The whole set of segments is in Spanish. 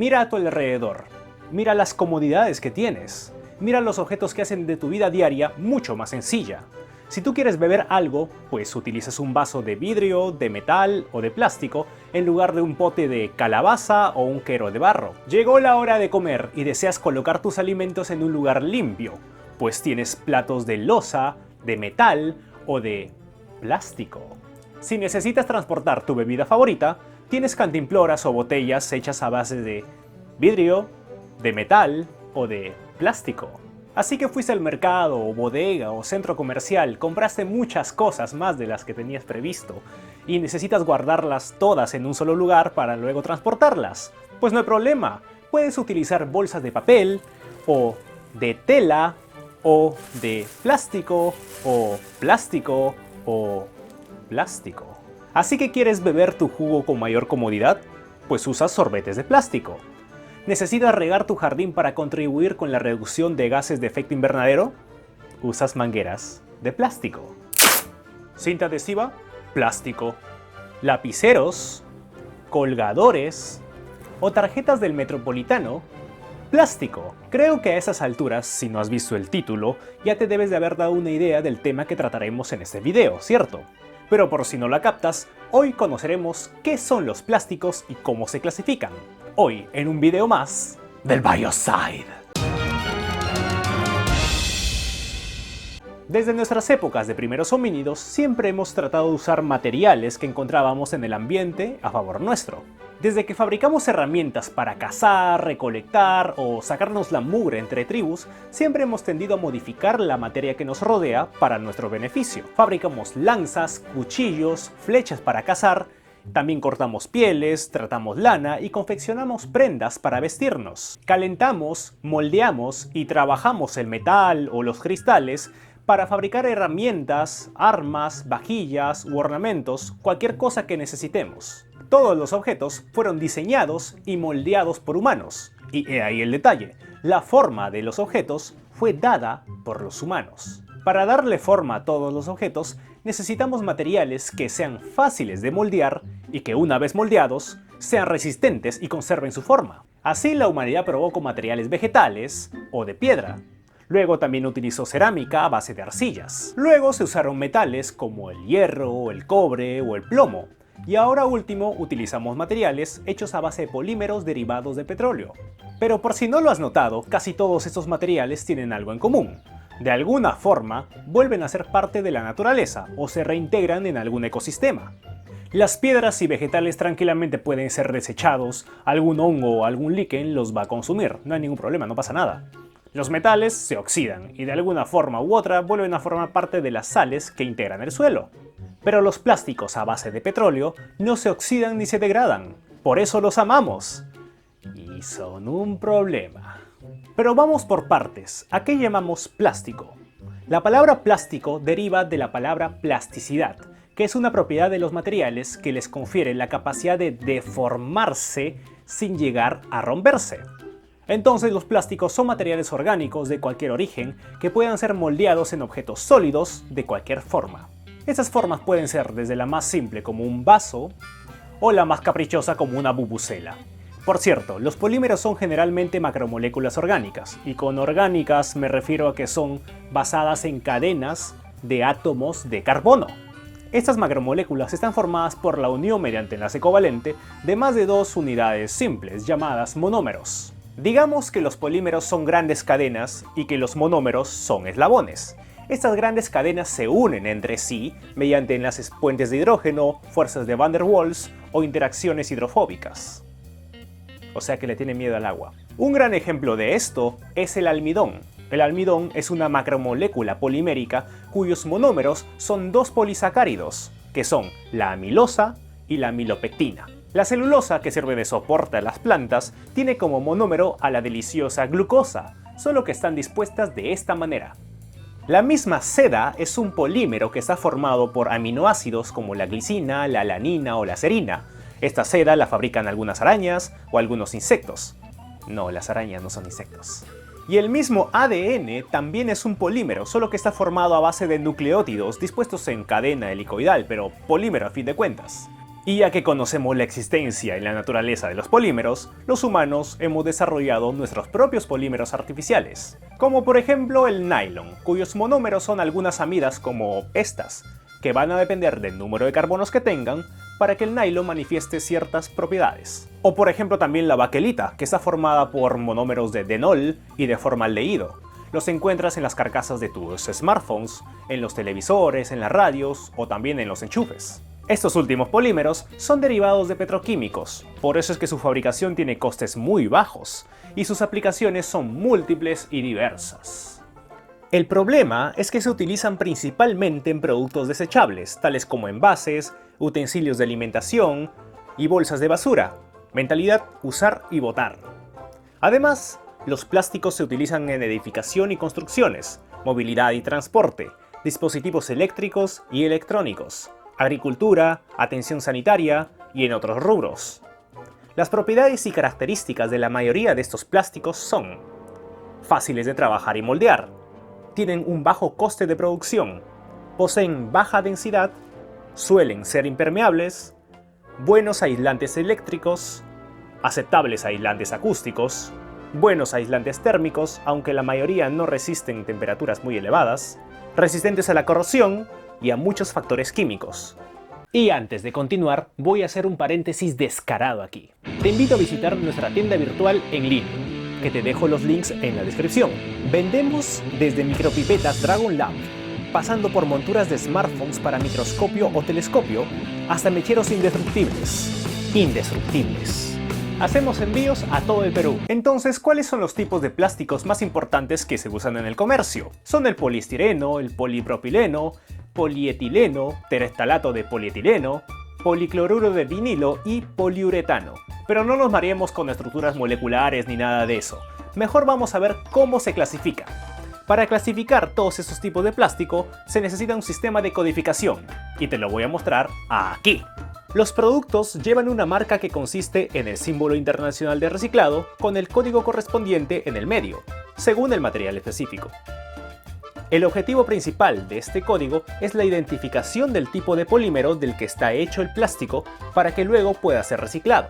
Mira a tu alrededor. Mira las comodidades que tienes. Mira los objetos que hacen de tu vida diaria mucho más sencilla. Si tú quieres beber algo, pues utilizas un vaso de vidrio, de metal o de plástico en lugar de un pote de calabaza o un quero de barro. Llegó la hora de comer y deseas colocar tus alimentos en un lugar limpio, pues tienes platos de loza, de metal o de plástico. Si necesitas transportar tu bebida favorita, tienes cantimploras o botellas hechas a base de vidrio, de metal o de plástico. Así que fuiste al mercado, o bodega o centro comercial, compraste muchas cosas más de las que tenías previsto y necesitas guardarlas todas en un solo lugar para luego transportarlas. Pues no hay problema, puedes utilizar bolsas de papel, o de tela, o de plástico, o plástico, o plástico. ¿Así que quieres beber tu jugo con mayor comodidad? Pues usas sorbetes de plástico. ¿Necesitas regar tu jardín para contribuir con la reducción de gases de efecto invernadero? Usas mangueras de plástico. ¿Cinta adhesiva? Plástico. ¿Lapiceros? ¿Colgadores? ¿O tarjetas del Metropolitano? Plástico. Creo que a esas alturas, si no has visto el título, ya te debes de haber dado una idea del tema que trataremos en este video, ¿cierto? Pero por si no la captas, hoy conoceremos qué son los plásticos y cómo se clasifican. Hoy en un video más del Biocide. Desde nuestras épocas de primeros homínidos siempre hemos tratado de usar materiales que encontrábamos en el ambiente a favor nuestro. Desde que fabricamos herramientas para cazar, recolectar o sacarnos la mugre entre tribus, siempre hemos tendido a modificar la materia que nos rodea para nuestro beneficio. Fabricamos lanzas, cuchillos, flechas para cazar. También cortamos pieles, tratamos lana y confeccionamos prendas para vestirnos. Calentamos, moldeamos y trabajamos el metal o los cristales para fabricar herramientas, armas, vajillas u ornamentos, cualquier cosa que necesitemos. Todos los objetos fueron diseñados y moldeados por humanos. Y he ahí el detalle, la forma de los objetos fue dada por los humanos. Para darle forma a todos los objetos, necesitamos materiales que sean fáciles de moldear y que una vez moldeados, sean resistentes y conserven su forma. Así la humanidad probó con materiales vegetales o de piedra. Luego también utilizó cerámica a base de arcillas. Luego se usaron metales como el hierro, el cobre o el plomo. Y ahora último utilizamos materiales hechos a base de polímeros derivados de petróleo. Pero por si no lo has notado, casi todos estos materiales tienen algo en común. De alguna forma, vuelven a ser parte de la naturaleza o se reintegran en algún ecosistema. Las piedras y vegetales tranquilamente pueden ser desechados, algún hongo o algún líquen los va a consumir, no hay ningún problema, no pasa nada. Los metales se oxidan y de alguna forma u otra vuelven a formar parte de las sales que integran el suelo. Pero los plásticos a base de petróleo no se oxidan ni se degradan, por eso los amamos. Y son un problema. Pero vamos por partes. ¿A qué llamamos plástico? La palabra plástico deriva de la palabra plasticidad, que es una propiedad de los materiales que les confiere la capacidad de deformarse sin llegar a romperse. Entonces los plásticos son materiales orgánicos de cualquier origen que puedan ser moldeados en objetos sólidos de cualquier forma. Estas formas pueden ser desde la más simple como un vaso o la más caprichosa como una bubucela. Por cierto, los polímeros son generalmente macromoléculas orgánicas, y con orgánicas me refiero a que son basadas en cadenas de átomos de carbono. Estas macromoléculas están formadas por la unión mediante enlace covalente de más de dos unidades simples llamadas monómeros. Digamos que los polímeros son grandes cadenas y que los monómeros son eslabones. Estas grandes cadenas se unen entre sí mediante enlaces puentes de hidrógeno, fuerzas de Van der Waals o interacciones hidrofóbicas. O sea que le tiene miedo al agua. Un gran ejemplo de esto es el almidón. El almidón es una macromolécula polimérica cuyos monómeros son dos polisacáridos, que son la amilosa y la amilopectina. La celulosa, que sirve de soporte a las plantas, tiene como monómero a la deliciosa glucosa, solo que están dispuestas de esta manera. La misma seda es un polímero que está formado por aminoácidos como la glicina, la alanina o la serina. Esta seda la fabrican algunas arañas o algunos insectos. No, las arañas no son insectos. Y el mismo ADN también es un polímero, solo que está formado a base de nucleótidos dispuestos en cadena helicoidal, pero polímero a fin de cuentas. Y ya que conocemos la existencia y la naturaleza de los polímeros, los humanos hemos desarrollado nuestros propios polímeros artificiales, como por ejemplo el nylon, cuyos monómeros son algunas amidas como estas, que van a depender del número de carbonos que tengan para que el nylon manifieste ciertas propiedades. O por ejemplo también la baquelita, que está formada por monómeros de denol y de formaldehído. Los encuentras en las carcasas de tus smartphones, en los televisores, en las radios o también en los enchufes. Estos últimos polímeros son derivados de petroquímicos, por eso es que su fabricación tiene costes muy bajos y sus aplicaciones son múltiples y diversas. El problema es que se utilizan principalmente en productos desechables, tales como envases, utensilios de alimentación y bolsas de basura. Mentalidad usar y botar. Además, los plásticos se utilizan en edificación y construcciones, movilidad y transporte, dispositivos eléctricos y electrónicos, agricultura, atención sanitaria y en otros rubros. Las propiedades y características de la mayoría de estos plásticos son fáciles de trabajar y moldear, tienen un bajo coste de producción, poseen baja densidad, suelen ser impermeables, buenos aislantes eléctricos, aceptables aislantes acústicos, buenos aislantes térmicos, aunque la mayoría no resisten temperaturas muy elevadas, resistentes a la corrosión y a muchos factores químicos. Y antes de continuar, voy a hacer un paréntesis descarado aquí. Te invito a visitar nuestra tienda virtual en línea, que te dejo los links en la descripción. Vendemos desde micropipetas Dragon Lab, pasando por monturas de smartphones para microscopio o telescopio, hasta mecheros indestructibles. Indestructibles. Hacemos envíos a todo el Perú. Entonces, ¿cuáles son los tipos de plásticos más importantes que se usan en el comercio? Son el poliestireno, el polipropileno, polietileno, tereftalato de polietileno, policloruro de vinilo y poliuretano. Pero no nos mareemos con estructuras moleculares ni nada de eso. Mejor vamos a ver cómo se clasifica. Para clasificar todos estos tipos de plástico se necesita un sistema de codificación, y te lo voy a mostrar aquí. Los productos llevan una marca que consiste en el símbolo internacional de reciclado con el código correspondiente en el medio, según el material específico. El objetivo principal de este código es la identificación del tipo de polímero del que está hecho el plástico para que luego pueda ser reciclado.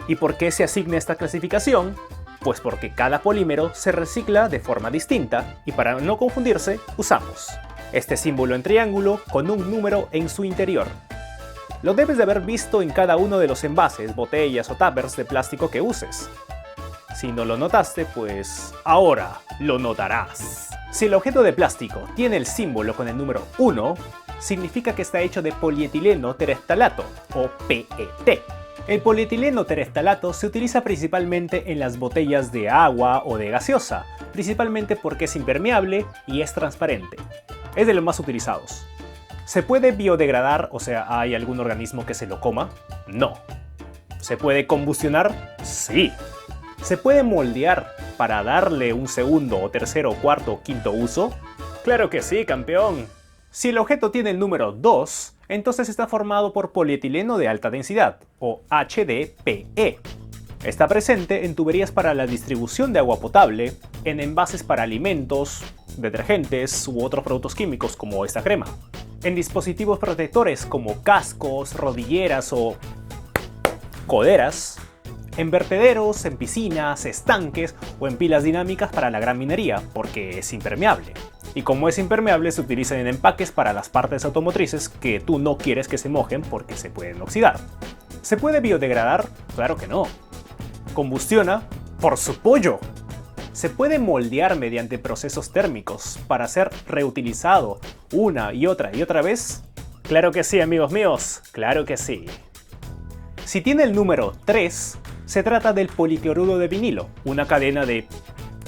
¿Y por qué se asigna esta clasificación? Pues porque cada polímero se recicla de forma distinta y para no confundirse usamos este símbolo en triángulo con un número en su interior. Lo debes de haber visto en cada uno de los envases, botellas o tuppers de plástico que uses. Si no lo notaste, pues ahora lo notarás. Si el objeto de plástico tiene el símbolo con el número 1, significa que está hecho de polietileno tereftalato, o PET. El polietileno tereftalato se utiliza principalmente en las botellas de agua o de gaseosa, principalmente porque es impermeable y es transparente. Es de los más utilizados. ¿Se puede biodegradar? O sea, ¿hay algún organismo que se lo coma? No. ¿Se puede combustionar? Sí. ¿Se puede moldear para darle un segundo o tercero, cuarto o quinto uso? ¡Claro que sí, campeón! Si el objeto tiene el número 2, entonces está formado por polietileno de alta densidad, o HDPE. Está presente en tuberías para la distribución de agua potable, en envases para alimentos, detergentes u otros productos químicos como esta crema, en dispositivos protectores como cascos, rodilleras o coderas, en vertederos, en piscinas, estanques o en pilas dinámicas para la gran minería, porque es impermeable. Y como es impermeable, se utiliza en empaques para las partes automotrices que tú no quieres que se mojen porque se pueden oxidar. ¿Se puede biodegradar? Claro que no. ¿Combustiona? ¡Por su pollo! ¿Se puede moldear mediante procesos térmicos para ser reutilizado una y otra vez? Claro que sí, amigos míos, claro que sí. Si tiene el número 3, se trata del policloruro de vinilo, una cadena de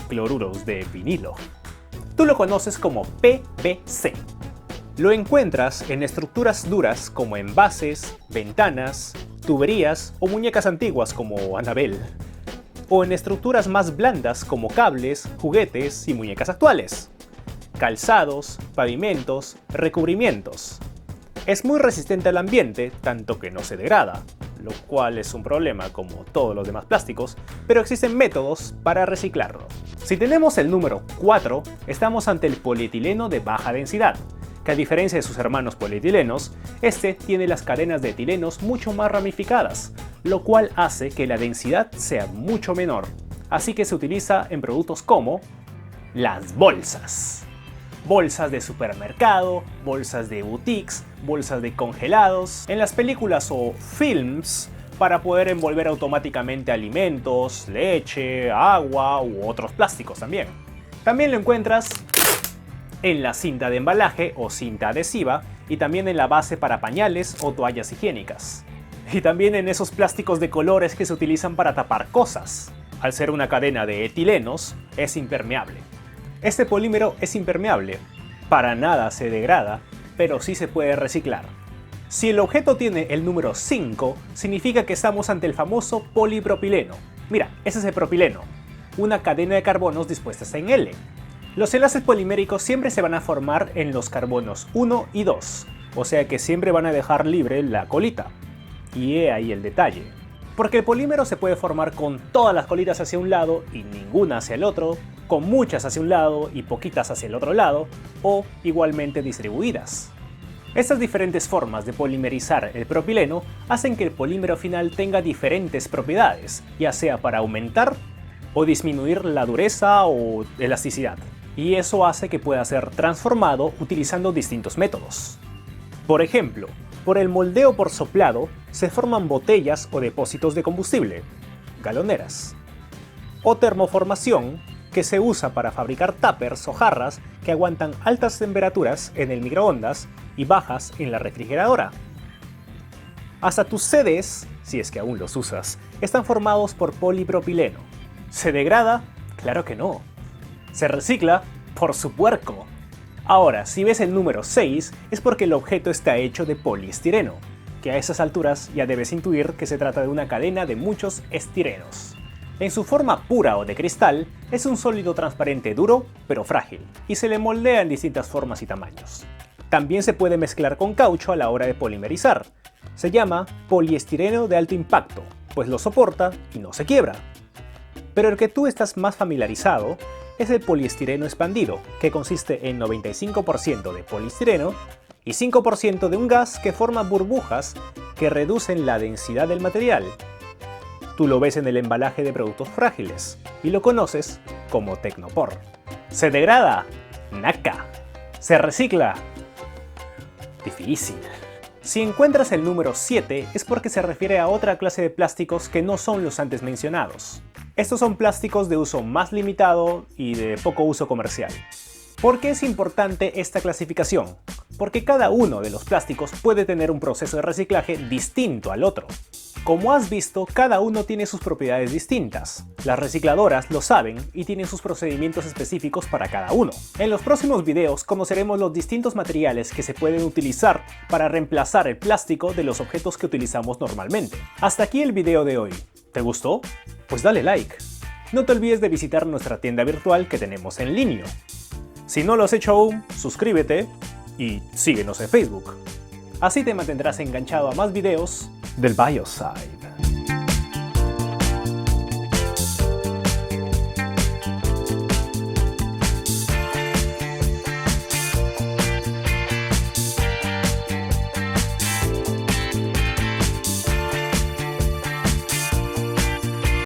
cloruros de vinilo. Tú lo conoces como PVC. Lo encuentras en estructuras duras como envases, ventanas, tuberías o muñecas antiguas como Annabelle, o en estructuras más blandas como cables, juguetes y muñecas actuales, calzados, pavimentos, recubrimientos. Es muy resistente al ambiente, tanto que no se degrada, lo cual es un problema como todos los demás plásticos, pero existen métodos para reciclarlo. Si tenemos el número 4, estamos ante el polietileno de baja densidad, que a diferencia de sus hermanos polietilenos, este tiene las cadenas de etilenos mucho más ramificadas, lo cual hace que la densidad sea mucho menor. Así que se utiliza en productos como las bolsas. Bolsas de supermercado, bolsas de boutiques, bolsas de congelados, en las películas o films para poder envolver automáticamente alimentos, leche, agua u otros plásticos también. También lo encuentras en la cinta de embalaje o cinta adhesiva y también en la base para pañales o toallas higiénicas. Y también en esos plásticos de colores que se utilizan para tapar cosas. Al ser una cadena de etilenos, es impermeable. Este polímero es impermeable, para nada se degrada, pero sí se puede reciclar. Si el objeto tiene el número 5, significa que estamos ante el famoso polipropileno. Mira, ese es el propileno, una cadena de carbonos dispuestas en L. Los enlaces poliméricos siempre se van a formar en los carbonos 1 y 2, o sea que siempre van a dejar libre la colita. Y he ahí el detalle. Porque el polímero se puede formar con todas las colitas hacia un lado y ninguna hacia el otro, con muchas hacia un lado y poquitas hacia el otro lado, o igualmente distribuidas. Estas diferentes formas de polimerizar el propileno hacen que el polímero final tenga diferentes propiedades, ya sea para aumentar o disminuir la dureza o elasticidad. Y eso hace que pueda ser transformado utilizando distintos métodos. Por ejemplo, por el moldeo por soplado se forman botellas o depósitos de combustible, galoneras. O termoformación, que se usa para fabricar tuppers o jarras que aguantan altas temperaturas en el microondas y bajas en la refrigeradora. Hasta tus CDs, si es que aún los usas, están formados por polipropileno. ¿Se degrada? Claro que no. ¿Se recicla? Por su puerco. Ahora, si ves el número 6, es porque el objeto está hecho de poliestireno, que a esas alturas ya debes intuir que se trata de una cadena de muchos estirenos. En su forma pura o de cristal, es un sólido transparente duro, pero frágil, y se le moldea en distintas formas y tamaños. También se puede mezclar con caucho a la hora de polimerizar. Se llama poliestireno de alto impacto, pues lo soporta y no se quiebra. Pero el que tú estás más familiarizado es el poliestireno expandido, que consiste en 95% de poliestireno y 5% de un gas que forma burbujas que reducen la densidad del material. Tú lo ves en el embalaje de productos frágiles y lo conoces como Tecnopor. ¿Se degrada? Naca. ¿Se recicla? Difícil. Si encuentras el número 7 es porque se refiere a otra clase de plásticos que no son los antes mencionados. Estos son plásticos de uso más limitado y de poco uso comercial. ¿Por qué es importante esta clasificación? Porque cada uno de los plásticos puede tener un proceso de reciclaje distinto al otro. Como has visto, cada uno tiene sus propiedades distintas. Las recicladoras lo saben y tienen sus procedimientos específicos para cada uno. En los próximos videos conoceremos los distintos materiales que se pueden utilizar para reemplazar el plástico de los objetos que utilizamos normalmente. Hasta aquí el video de hoy. ¿Te gustó? Pues dale like. No te olvides de visitar nuestra tienda virtual que tenemos en línea. Si no lo has hecho aún, suscríbete y síguenos en Facebook. Así te mantendrás enganchado a más videos del Bioside.